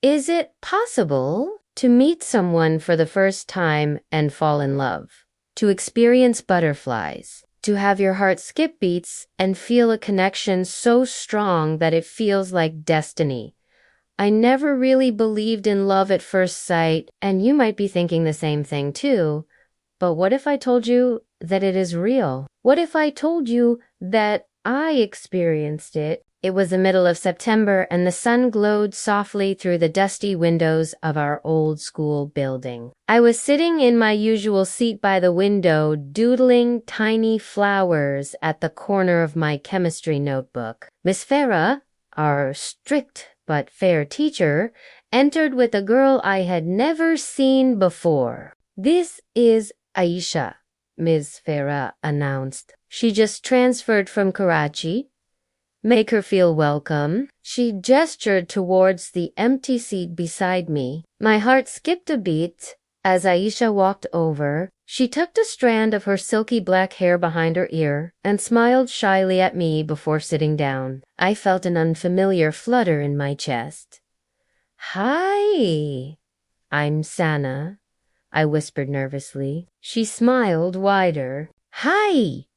Is it possible to meet someone for the first time and fall in love? To experience butterflies? To have your heart skip beats and feel a connection so strong that it feels like destiny? I never really believed in love at first sight, and you might be thinking the same thing too. But what if I told you that it is real? What if I told you that I experienced it? It was the middle of September, and the sun glowed softly through the dusty windows of our old school building. I was sitting in my usual seat by the window, doodling tiny flowers at the corner of my chemistry notebook. Miss Farah, our strict but fair teacher, entered with a girl I had never seen before. "This is Aisha," Ms. Farah announced. "She just transferred from Karachi. Make her feel welcome." She gestured towards the empty seat beside me. My heart skipped a beat as Aisha walked over. She tucked a strand of her silky black hair behind her ear and smiled shyly at me before sitting down. I felt an unfamiliar flutter in my chest. "Hi, I'm Sana," I whispered nervously. She smiled wider. "Hi,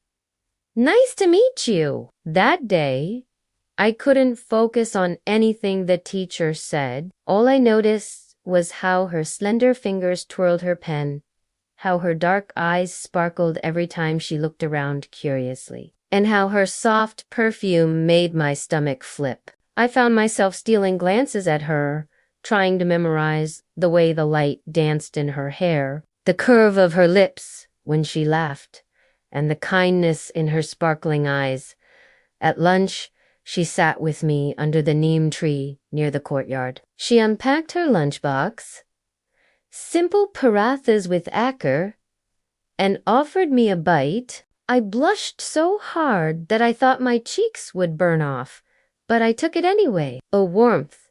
nice to meet you." That day, I couldn't focus on anything the teacher said. All I noticed was how her slender fingers twirled her pen, how her dark eyes sparkled every time she looked around curiously, and how her soft perfume made my stomach flip. I found myself stealing glances at her, trying to memorize the way the light danced in her hair, the curve of her lips when she laughed, and the kindness in her sparkling eyes. At lunch, she sat with me under the neem tree near the courtyard. She unpacked her lunchbox, simple parathas with acar, and offered me a bite. I blushed so hard that I thought my cheeks would burn off, but I took it anyway. A warmth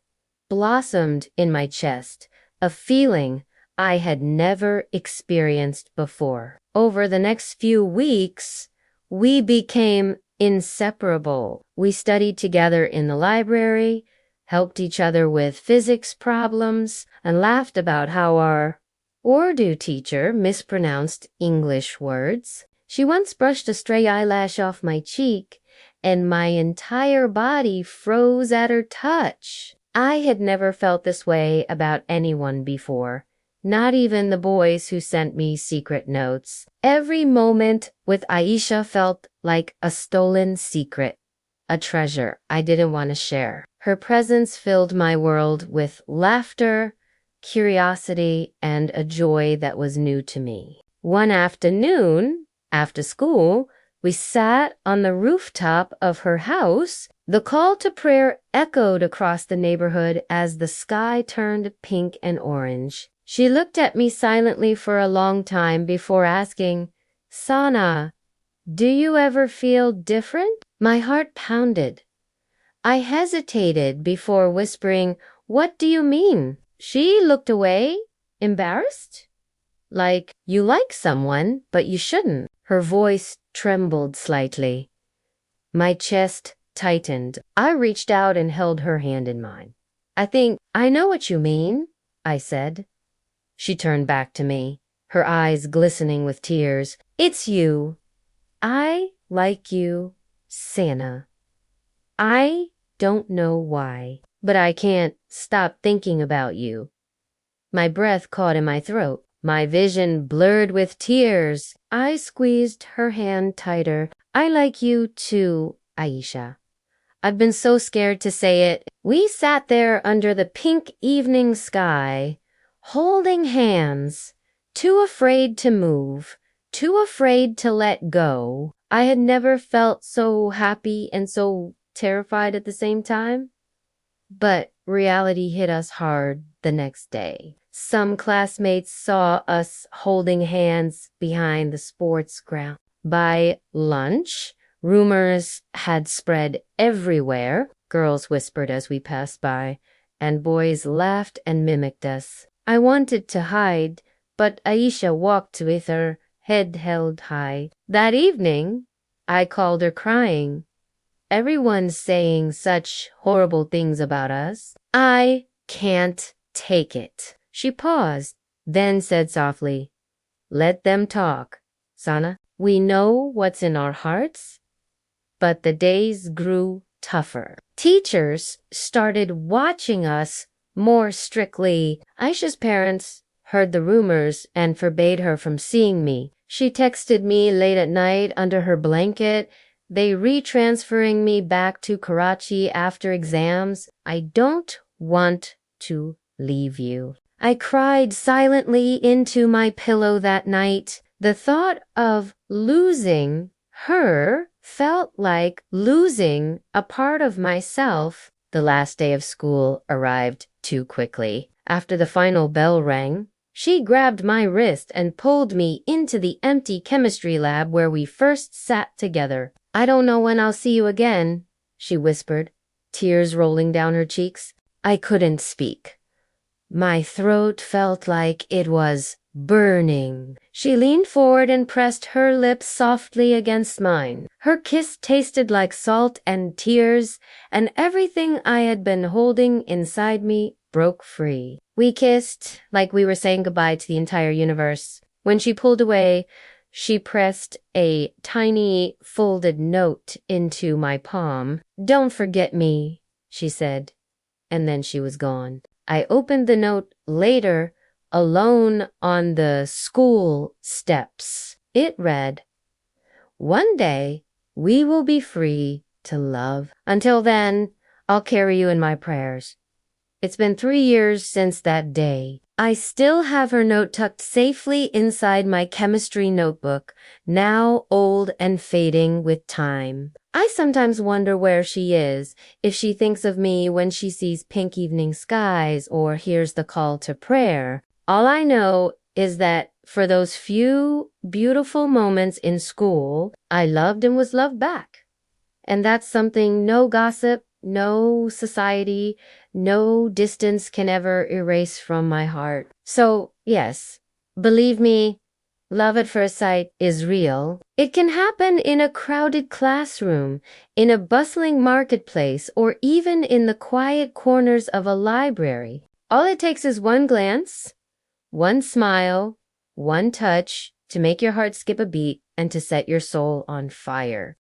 blossomed in my chest, a feeling I had never experienced before. Over the next few weeks, we became inseparable. We studied together in the library, helped each other with physics problems, and laughed about how our Urdu teacher mispronounced English words. She once brushed a stray eyelash off my cheek, and my entire body froze at her touch. I had never felt this way about anyone before, not even the boys who sent me secret notes. Every moment with Aisha felt like a stolen secret, a treasure I didn't want to share. Her presence filled my world with laughter, curiosity, and a joy that was new to me. One afternoon, after school, we sat on the rooftop of her house. The call to prayer echoed across the neighborhood as the sky turned pink and orange. She looked at me silently for a long time before asking, "Sana, do you ever feel different?" My heart pounded. I hesitated before whispering, "What do you mean?" She looked away, embarrassed. Like, "You like someone, but you shouldn't." Her voice trembled slightly. My chest tightened. I reached out and held her hand in mine. "I think I know what you mean," I said. She turned back to me, her eyes glistening with tears. "It's you. I like you, Sana. I don't know why, but I can't stop thinking about you." My breath caught in my throat. My vision blurred with tears. I squeezed her hand tighter. "I like you too, Aisha. I've been so scared to say it." We sat there under the pink evening sky, holding hands, too afraid to move, too afraid to let go. I had never felt so happy and so terrified at the same time. But reality hit us hard the next day. Some classmates saw us holding hands behind the sports ground. By lunch, rumors had spread everywhere. Girls whispered as we passed by, and boys laughed and mimicked us. I wanted to hide, but Aisha walked with her head held high. That evening, I called her crying. "Everyone's saying such horrible things about us." I can't take it." She paused, then said softly, "Let them talk, Sana. We know what's in our hearts." But the days grew tougher. Teachers started watching us more strictly. Aisha's parents heard the rumors and forbade her from seeing me. She texted me late at night under her blanket. They retransferring me back to Karachi after exams. "I don't want to leave you." I cried silently into my pillow that night. The thought of losing her felt like losing a part of myself. The last day of school arrived too quickly. After the final bell rang, she grabbed my wrist and pulled me into the empty chemistry lab where we first sat together. "I don't know when I'll see you again," she whispered, tears rolling down her cheeks. I couldn't speak. My throat felt like it was burning. She leaned forward and pressed her lips softly against mine. Her kiss tasted like salt and tears, and everything I had been holding inside me broke free. We kissed like we were saying goodbye to the entire universe. When she pulled away, she pressed a tiny folded note into my palm. "Don't forget me," she said, and then she was gone. I opened the note later, alone on the school steps. It read, "One day we will be free to love. Until then, I'll carry you in my prayers." It's been 3 years since that day. I still have her note tucked safely inside my chemistry notebook, now old and fading with time. I sometimes wonder where she is, if she thinks of me when she sees pink evening skies or hears the call to prayer. All I know is that for those few beautiful moments in school, I loved and was loved back. And that's something no gossip, no society, no distance can ever erase from my heart. So, yes, believe me, love at first sight is real. It can happen in a crowded classroom, in a bustling marketplace, or even in the quiet corners of a library. All it takes is one glance, one smile, one touch to make your heart skip a beat and to set your soul on fire.